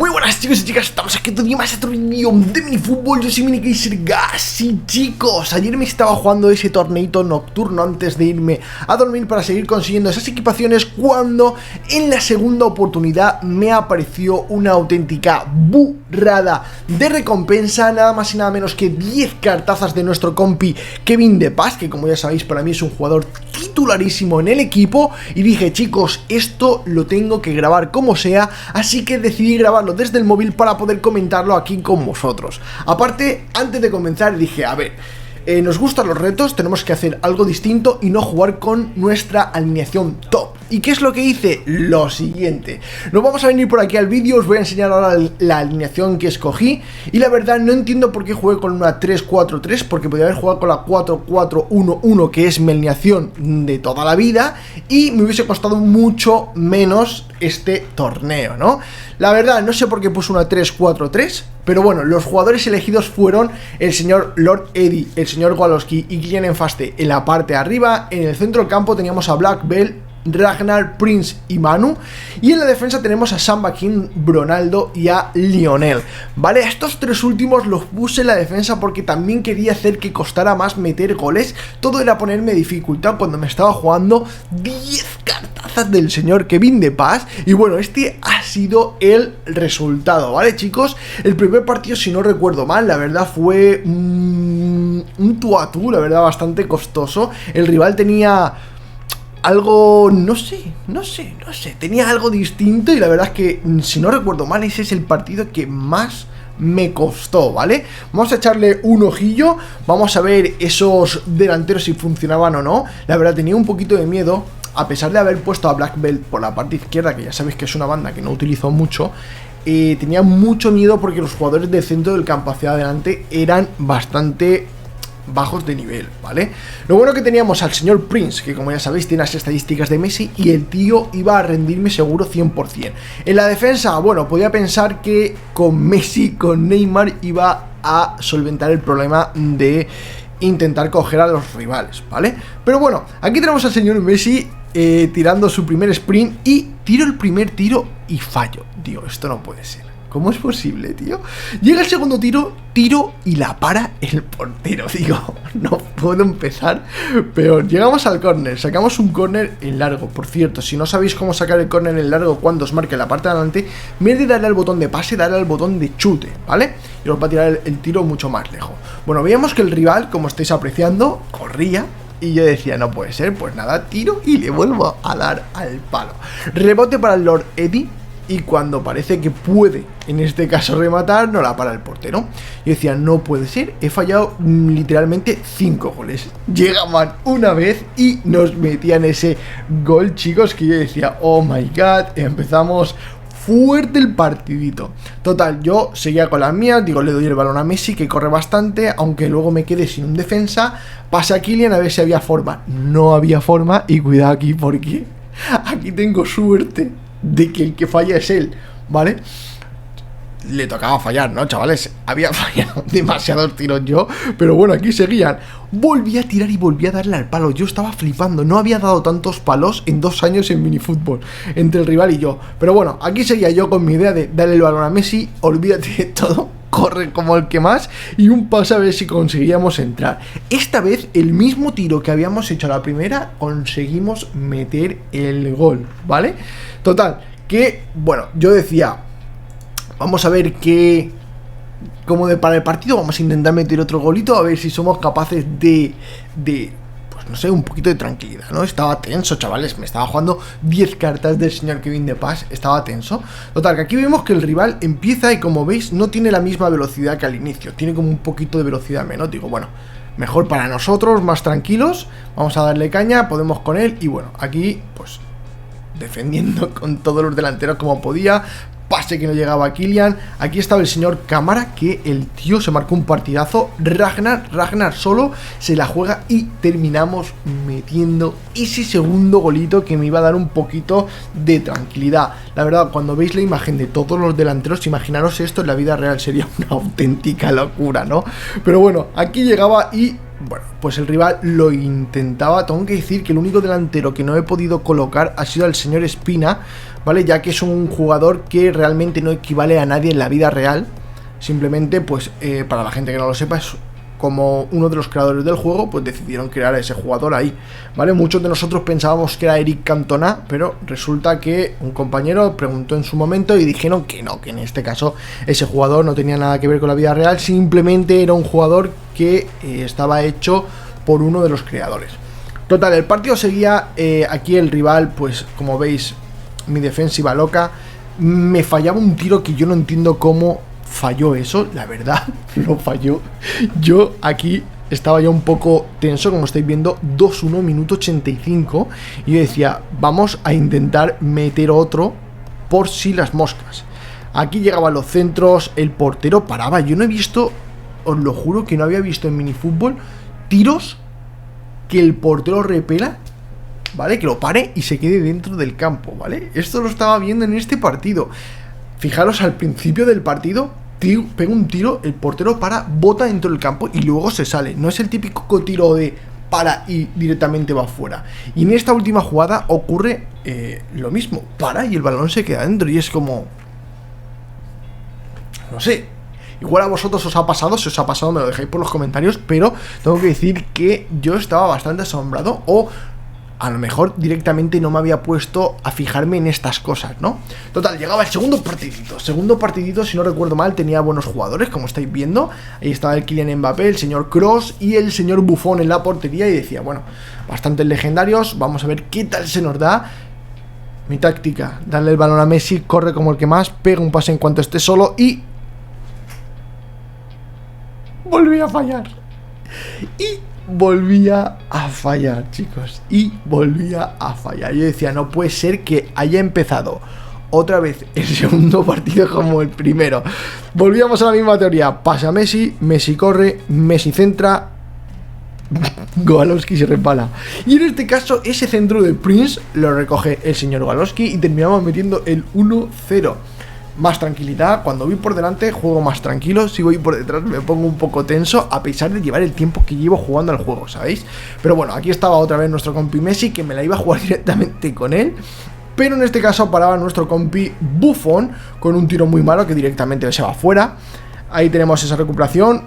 Muy buenas chicos y chicas, estamos aquí otro día más, otro vídeo de minifútbol. Yo soy MiniKaiserGas y chicos, ayer me estaba jugando ese torneito nocturno antes de irme a dormir para seguir consiguiendo esas equipaciones, cuando en la segunda oportunidad me apareció una auténtica burrada de recompensa. Nada más y nada menos que 10 cartazas de nuestro compi Kevin De Paz, que como ya sabéis para mí es un jugador titularísimo en el equipo. Y dije, chicos, esto lo tengo que grabar como sea, así que decidí grabarlo desde el móvil para poder comentarlo aquí con vosotros. Aparte, antes de comenzar dije, a ver, nos gustan los retos, tenemos que hacer algo distinto y no jugar con nuestra alineación top. ¿Y qué es lo que hice? Lo siguiente. Nos vamos a venir por aquí al vídeo, os voy a enseñar ahora la alineación que escogí. Y la verdad no entiendo por qué jugué con una 3-4-3, porque podría haber jugado con la 4-4-1-1, que es mi alineación de toda la vida, y me hubiese costado mucho menos este torneo, ¿no? La verdad, no sé por qué puse una 3-4-3, pero bueno, los jugadores elegidos fueron el señor Lord Eddie, el señor Walowski y Kylian Mbappé en la parte de arriba. En el centro del campo teníamos a Black Bell, Ragnar, Prince y Manu. Y en la defensa tenemos a Samba King, Ronaldo y a Lionel. Vale, a estos tres últimos los puse en la defensa porque también quería hacer que costara más meter goles. Todo era ponerme dificultad cuando me estaba jugando 10 cartazas del señor Kevin De Paz. Y bueno, este ha sido el resultado, ¿vale, chicos? El primer partido, si no recuerdo mal, la verdad fue un tú a tú, la verdad bastante costoso. El rival tenía algo, no sé, tenía algo distinto y la verdad es que, si no recuerdo mal, ese es el partido que más me costó, ¿vale? Vamos a echarle un ojillo, vamos a ver esos delanteros si funcionaban o no. La verdad tenía un poquito de miedo, a pesar de haber puesto a Black Belt por la parte izquierda, que ya sabéis que es una banda que no utilizo mucho. Tenía mucho miedo porque los jugadores del centro del campo hacia adelante eran bastante bajos de nivel, ¿vale? Lo bueno que teníamos al señor Prince, que como ya sabéis tiene las estadísticas de Messi, y el tío iba a rendirme seguro 100%. En la defensa, bueno, podía pensar que con Messi, con Neymar, iba a solventar el problema de intentar coger a los rivales, ¿vale? Pero bueno, aquí tenemos al señor Messi tirando su primer sprint y tiro el primer tiro y fallo. Digo, esto no puede ser. ¿Cómo es posible, tío? Llega el segundo tiro y la para el portero. Digo, no puedo empezar peor. Llegamos al córner, sacamos un córner en largo. Por cierto, si no sabéis cómo sacar el córner en largo cuando os marque la parte de adelante, en vez de darle al botón de pase, darle al botón de chute, ¿vale? Y os va a tirar el tiro mucho más lejos. Bueno, veíamos que el rival, como estáis apreciando, corría. Y yo decía, no puede ser, pues nada, tiro y le vuelvo a dar al palo. Rebote para el Lord Eddie. Y cuando parece que puede, en este caso, rematar, no la para el portero. Yo decía, no puede ser, he fallado literalmente 5 goles. Llegaban una vez y nos metían ese gol, chicos, que yo decía, oh my god, empezamos fuerte el partidito. Total, yo seguía con las mías, digo, le doy el balón a Messi, que corre bastante, aunque luego me quedé sin un defensa. Pasa a Kylian a ver si había forma. No había forma, y cuidado aquí porque aquí tengo suerte de que el que falla es él, ¿vale? Le tocaba fallar, ¿no, chavales? Había fallado demasiados tiros yo, pero bueno, aquí seguían. Volví a tirar y volví a darle al palo. Yo estaba flipando, no había dado tantos palos en 2 años en minifútbol entre el rival y yo. Pero bueno, aquí seguía yo con mi idea de darle el balón a Messi, olvídate de todo, corre como el que más, y un pase a ver si conseguíamos entrar. Esta vez, el mismo tiro que habíamos hecho a la primera, conseguimos meter el gol, ¿vale? Total, que, bueno, yo decía, vamos a ver qué, como de para el partido, vamos a intentar meter otro golito, a ver si somos capaces de pues no sé, un poquito de tranquilidad, ¿no? Estaba tenso, chavales, me estaba jugando 10 cartas del señor Kevin De Paz, estaba tenso. Total, que aquí vemos que el rival empieza y, como veis, no tiene la misma velocidad que al inicio, tiene como un poquito de velocidad menos. Digo, bueno, mejor para nosotros, más tranquilos, vamos a darle caña, podemos con él. Y bueno, aquí, pues defendiendo con todos los delanteros como podía. Pase que no llegaba a Kylian. Aquí estaba el señor Cámara, que el tío se marcó un partidazo. Ragnar solo se la juega y terminamos metiendo ese segundo golito que me iba a dar un poquito de tranquilidad. La verdad, cuando veis la imagen de todos los delanteros, imaginaros esto en la vida real, sería una auténtica locura, ¿no? Pero bueno, aquí llegaba y bueno, pues el rival lo intentaba. Tengo que decir que el único delantero que no he podido colocar ha sido el señor Espina, ¿vale? Ya que es un jugador que realmente no equivale a nadie en la vida real. Simplemente, pues, para la gente que no lo sepa, es como uno de los creadores del juego, pues decidieron crear a ese jugador ahí, ¿vale? Muchos de nosotros pensábamos que era Eric Cantona, pero resulta que un compañero preguntó en su momento y dijeron que no, que en este caso ese jugador no tenía nada que ver con la vida real, simplemente era un jugador que estaba hecho por uno de los creadores. Total, el partido seguía, aquí el rival, pues como veis, mi defensiva loca, me fallaba un tiro que yo no entiendo cómo falló eso, la verdad, lo falló. Yo aquí estaba ya un poco tenso, como estáis viendo, 2-1, minuto 85, y yo decía, vamos a intentar meter otro por si las moscas. Aquí llegaban los centros, el portero paraba. Yo no he visto, os lo juro que no había visto en minifútbol tiros que el portero repela, ¿vale? Que lo pare y se quede dentro del campo, ¿vale? Esto lo estaba viendo en este partido. Fijaros, al principio del partido pega un tiro, el portero para, bota dentro del campo y luego se sale. No es el típico tiro de para y directamente va fuera. Y en esta última jugada ocurre lo mismo, para y el balón se queda dentro. Y es como, no sé, igual a vosotros os ha pasado. Si os ha pasado me lo dejáis por los comentarios, pero tengo que decir que yo estaba bastante asombrado, o a lo mejor directamente no me había puesto a fijarme en estas cosas, ¿no? Total, llegaba el segundo partidito, si no recuerdo mal, tenía buenos jugadores, como estáis viendo. Ahí estaba el Kylian Mbappé, el señor Kroos y el señor Buffon en la portería, y decía, bueno, bastantes legendarios, vamos a ver qué tal se nos da. Mi táctica, darle el balón a Messi, corre como el que más, pega un pase en cuanto esté solo y volví a fallar. Volvía a fallar, chicos, y volvía a fallar. Yo decía, no puede ser que haya empezado otra vez el segundo partido como el primero. Volvíamos a la misma teoría, pasa Messi, Messi corre, Messi centra, Gawalowski se resbala. Y en este caso, ese centro de Prince lo recoge el señor Gawalowski y terminamos metiendo el 1-0. Más tranquilidad, cuando voy por delante juego más tranquilo, si voy por detrás me pongo un poco tenso, a pesar de llevar el tiempo que llevo jugando al juego, ¿sabéis? Pero bueno, aquí estaba otra vez nuestro compi Messi, que me la iba a jugar directamente con él, pero en este caso paraba nuestro compi Buffon con un tiro muy malo que directamente se va fuera. Ahí tenemos esa recuperación,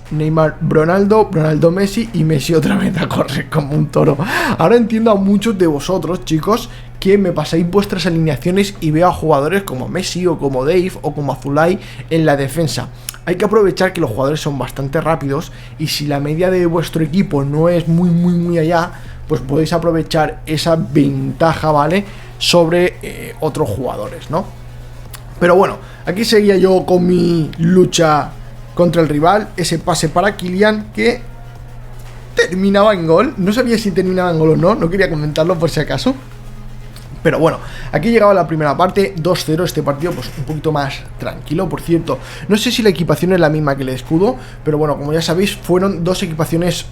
Neymar, Ronaldo Messi, y Messi otra vez a correr como un toro. Ahora entiendo a muchos de vosotros, chicos, que me pasáis vuestras alineaciones y veo a jugadores como Messi o como Dave o como Azulay en la defensa. Hay que aprovechar que los jugadores son bastante rápidos, y si la media de vuestro equipo no es muy allá, pues podéis aprovechar esa ventaja, ¿vale? Sobre otros jugadores, ¿no? Pero bueno, aquí seguía yo con mi lucha contra el rival, ese pase para Kylian que terminaba en gol. No sabía si terminaba en gol o no, no quería comentarlo por si acaso. Pero bueno, aquí llegaba la primera parte, 2-0, este partido pues un poquito más tranquilo. Por cierto, no sé si la equipación es la misma que el escudo, pero bueno, como ya sabéis, fueron dos equipaciones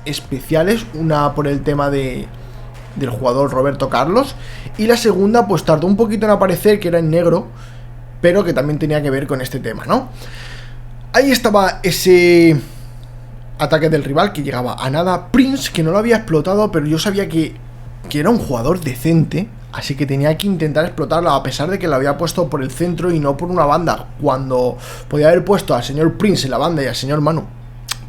especiales. Una por el tema del jugador Roberto Carlos, y la segunda pues tardó un poquito en aparecer, que era en negro, pero que también tenía que ver con este tema, ¿no? Ahí estaba ese ataque del rival que llegaba a nada. Prince, que no lo había explotado, pero yo sabía que era un jugador decente, así que tenía que intentar explotarlo, a pesar de que lo había puesto por el centro y no por una banda, cuando podía haber puesto al señor Prince en la banda y al señor Manu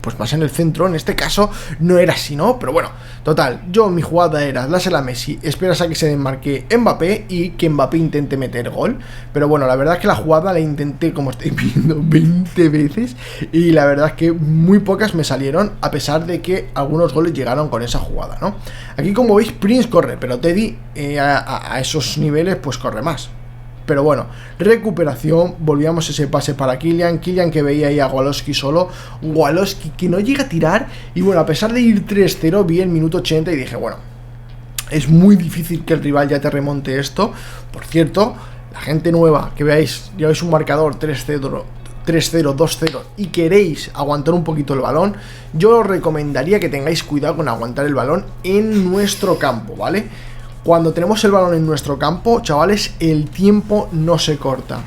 pues más en el centro. En este caso no era así, ¿no? Pero bueno, total, mi jugada era dásela a Messi, esperas a que se desmarque Mbappé y que Mbappé intente meter gol. Pero bueno, la verdad es que la jugada la intenté, como estáis viendo, 20 veces, y la verdad es que muy pocas me salieron, a pesar de que algunos goles llegaron con esa jugada, ¿no? Aquí, como veis, Prince corre, pero Teddy a esos niveles pues corre más. Pero bueno, recuperación, volvíamos ese pase para Kylian que veía ahí a Gawalowski solo, Gawalowski que no llega a tirar, y bueno, a pesar de ir 3-0, vi el minuto 80 y dije, bueno, es muy difícil que el rival ya te remonte esto. Por cierto, la gente nueva que veáis, lleváis un marcador 3-0, 2-0 y queréis aguantar un poquito el balón, yo os recomendaría que tengáis cuidado con aguantar el balón en nuestro campo, ¿vale? Cuando tenemos el balón en nuestro campo, chavales, el tiempo no se corta.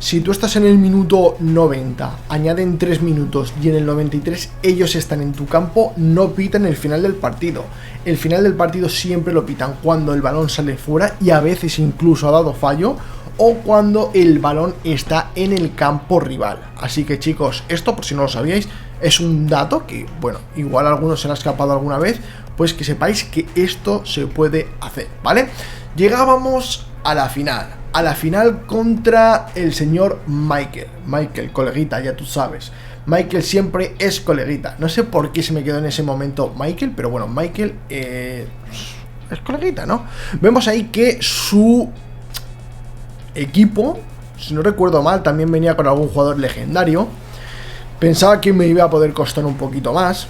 Si tú estás en el minuto 90, añaden 3 minutos y en el 93 ellos están en tu campo, no pitan el final del partido. El final del partido siempre lo pitan cuando el balón sale fuera y a veces incluso ha dado fallo, o cuando el balón está en el campo rival. Así que chicos, esto por si no lo sabíais, es un dato que, bueno, igual a algunos se le ha escapado alguna vez, pues que sepáis que esto se puede hacer, ¿vale? Llegábamos a la final contra el señor Michael, coleguita, ya tú sabes. Michael siempre es coleguita. No sé por qué se me quedó en ese momento Michael, pero bueno, Michael es coleguita, ¿no? Vemos ahí que su equipo, si no recuerdo mal, también venía con algún jugador legendario. Pensaba que me iba a poder costar un poquito más,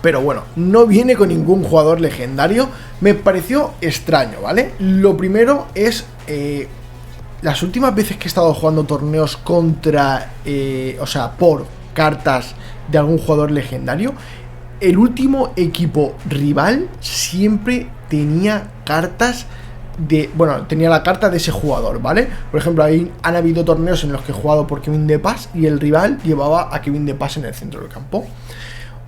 pero bueno, no viene con ningún jugador legendario. Me pareció extraño, ¿vale? Lo primero es las últimas veces que he estado jugando torneos contra, o sea, por cartas de algún jugador legendario, el último equipo rival siempre tenía cartas de, bueno, tenía la carta de ese jugador, ¿vale? Por ejemplo, ahí han habido torneos en los que he jugado por Kevin De Pass y el rival llevaba a Kevin De Pass en el centro del campo.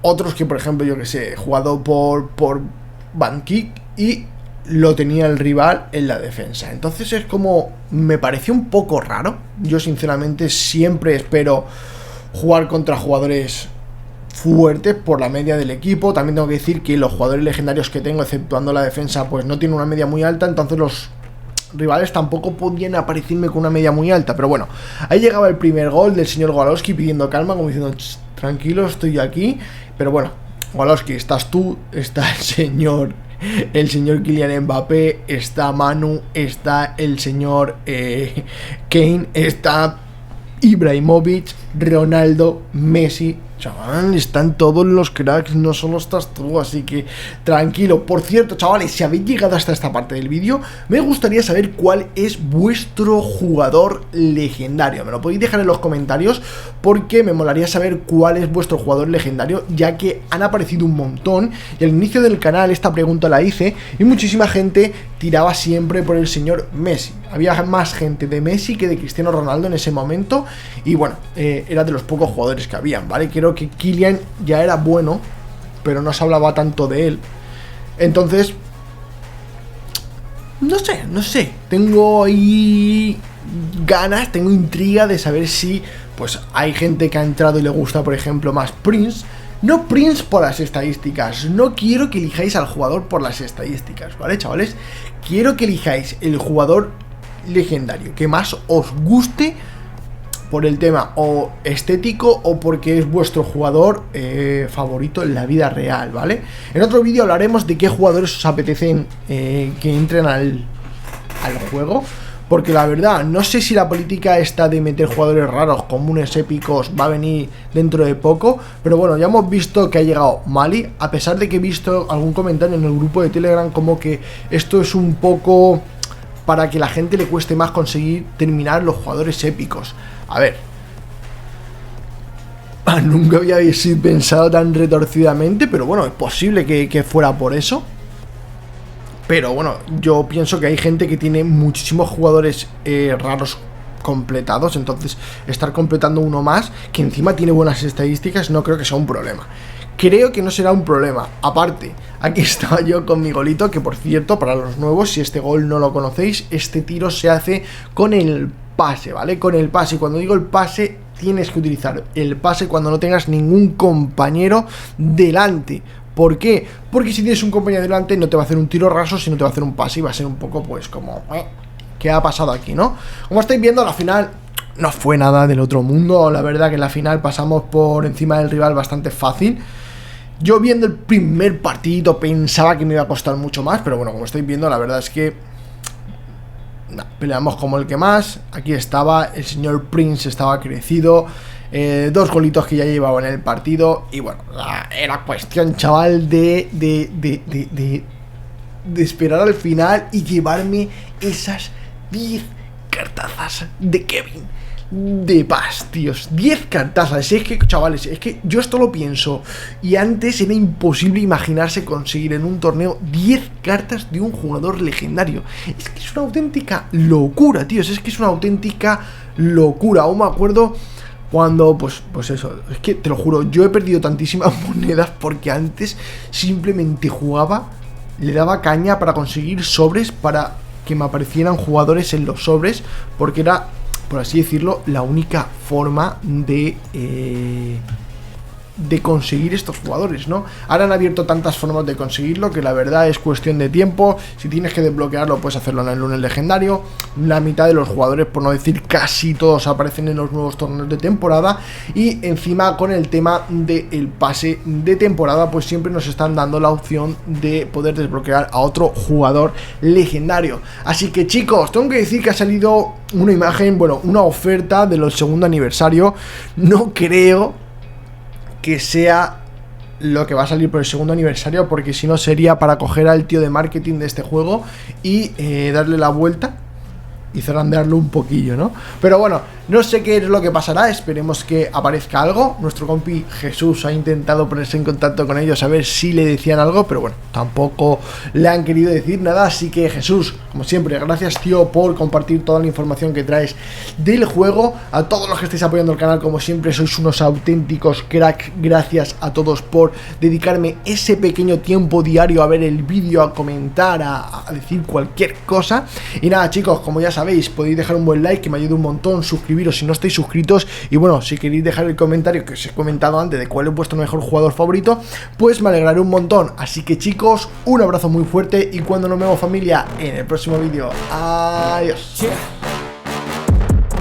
Otros que, por ejemplo, yo que sé, he jugado por Van Kick y lo tenía el rival en la defensa. Entonces es como, me pareció un poco raro. Yo sinceramente siempre espero jugar contra jugadores fuertes por la media del equipo. También tengo que decir que los jugadores legendarios que tengo, exceptuando la defensa, pues no tienen una media muy alta, entonces los rivales tampoco podían aparecerme con una media muy alta. Pero bueno, ahí llegaba el primer gol del señor Walowski pidiendo calma, como diciendo, tranquilo, estoy aquí. Pero bueno, Walowski, estás tú, está el señor Kylian Mbappé, está Manu, está el señor Kane, está Ibrahimovic, Ronaldo, Messi. Chaval, están todos los cracks, no solo estás tú, así que tranquilo. Por cierto, chavales, si habéis llegado hasta esta parte del vídeo, me gustaría saber cuál es vuestro jugador legendario. Me lo podéis dejar en los comentarios porque me molaría saber cuál es vuestro jugador legendario, ya que han aparecido un montón y al inicio del canal esta pregunta la hice y muchísima gente tiraba siempre por el señor Messi. Había más gente de Messi que de Cristiano Ronaldo en ese momento y bueno, era de los pocos jugadores que habían, ¿vale? Creo que Kylian ya era bueno, pero no se hablaba tanto de él. Entonces, no sé, tengo ahí ganas, tengo intriga de saber si pues hay gente que ha entrado y le gusta, por ejemplo, más Prince. No Prince por las estadísticas, no quiero que elijáis al jugador por las estadísticas, ¿vale, chavales? Quiero que elijáis el jugador legendario que más os guste por el tema o estético o porque es vuestro jugador favorito en la vida real, ¿vale? En otro vídeo hablaremos de qué jugadores os apetecen que entren al juego, porque la verdad no sé si la política esta de meter jugadores raros, comunes, épicos va a venir dentro de poco, pero bueno, ya hemos visto que ha llegado Mali, a pesar de que he visto algún comentario en el grupo de Telegram como que esto es un poco para que la gente le cueste más conseguir terminar los jugadores épicos. A ver, nunca había pensado tan retorcidamente, pero bueno, es posible que fuera por eso. Pero bueno, yo pienso que hay gente que tiene muchísimos jugadores raros completados, entonces estar completando uno más, que encima tiene buenas estadísticas, no creo que sea un problema. Creo que no será un problema. Aparte, aquí estaba yo con mi golito, que por cierto, para los nuevos, si este gol no lo conocéis, este tiro se hace con el pase, ¿vale? Con el pase. Y cuando digo el pase, tienes que utilizar el pase cuando no tengas ningún compañero delante. ¿Por qué? Porque si tienes un compañero delante no te va a hacer un tiro raso, sino te va a hacer un pase y va a ser un poco pues como ¿qué ha pasado aquí, no? Como estáis viendo, la final no fue nada del otro mundo. La verdad que en la final pasamos por encima del rival bastante fácil. Yo viendo el primer partidito pensaba que me iba a costar mucho más, pero bueno, como estáis viendo, la verdad es que peleamos como el que más. Aquí estaba, el señor Prince estaba crecido, 2 golitos que ya llevaba en el partido. Y bueno, era cuestión, chaval, de esperar al final y llevarme esas 10 cartazas de Kevin De Pass, tíos. 10 cartazas. Es que, chavales, es que yo esto lo pienso y antes era imposible imaginarse conseguir en un torneo 10 cartas de un jugador legendario. Es que es una auténtica locura, tíos. Es que es una auténtica locura. Aún me acuerdo cuando, pues eso, es que te lo juro, yo he perdido tantísimas monedas porque antes simplemente jugaba, le daba caña para conseguir sobres, para que me aparecieran jugadores en los sobres, porque era, por así decirlo, la única forma de conseguir estos jugadores, ¿no? Ahora han abierto tantas formas de conseguirlo que la verdad es cuestión de tiempo. Si tienes que desbloquearlo, puedes hacerlo en el lunes legendario. La mitad de los jugadores, por no decir casi todos, aparecen en los nuevos torneos de temporada. Y encima, con el tema del pase de temporada, pues siempre nos están dando la opción de poder desbloquear a otro jugador legendario. Así que, chicos, tengo que decir que ha salido una imagen, bueno, una oferta de los segundo aniversario. No creo que sea lo que va a salir por el segundo aniversario, porque si no sería para coger al tío de marketing de este juego y darle la vuelta y zarandearlo un poquillo, ¿no? Pero bueno, no sé qué es lo que pasará, esperemos que aparezca algo. Nuestro compi Jesús ha intentado ponerse en contacto con ellos a ver si le decían algo, pero bueno, tampoco le han querido decir nada. Así que Jesús, como siempre, gracias, tío, por compartir toda la información que traes del juego. A todos los que estáis apoyando el canal, como siempre, sois unos auténticos crack. Gracias a todos por dedicarme ese pequeño tiempo diario a ver el vídeo, a comentar, a decir cualquier cosa. Y nada, chicos, como ya sabéis, podéis dejar un buen like, que me ayuda un montón, suscribiros si no estáis suscritos, y bueno, si queréis dejar el comentario que os he comentado antes de cuál es vuestro mejor jugador favorito, pues me alegraré un montón. Así que, chicos, un abrazo muy fuerte, y cuando nos vemos, familia, en el próximo vídeo. Adiós.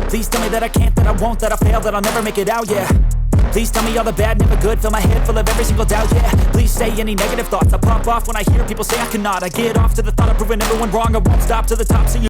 Please tell me that I can't, that I won't, that I fail, that I'll never make it out, yeah. Please tell me all the bad, never good, fill my head full of every single doubt, yeah. Please say any negative thoughts, I pop off when I hear people say I cannot. I get off to the thought of proving everyone wrong, I won't stop to the top, so you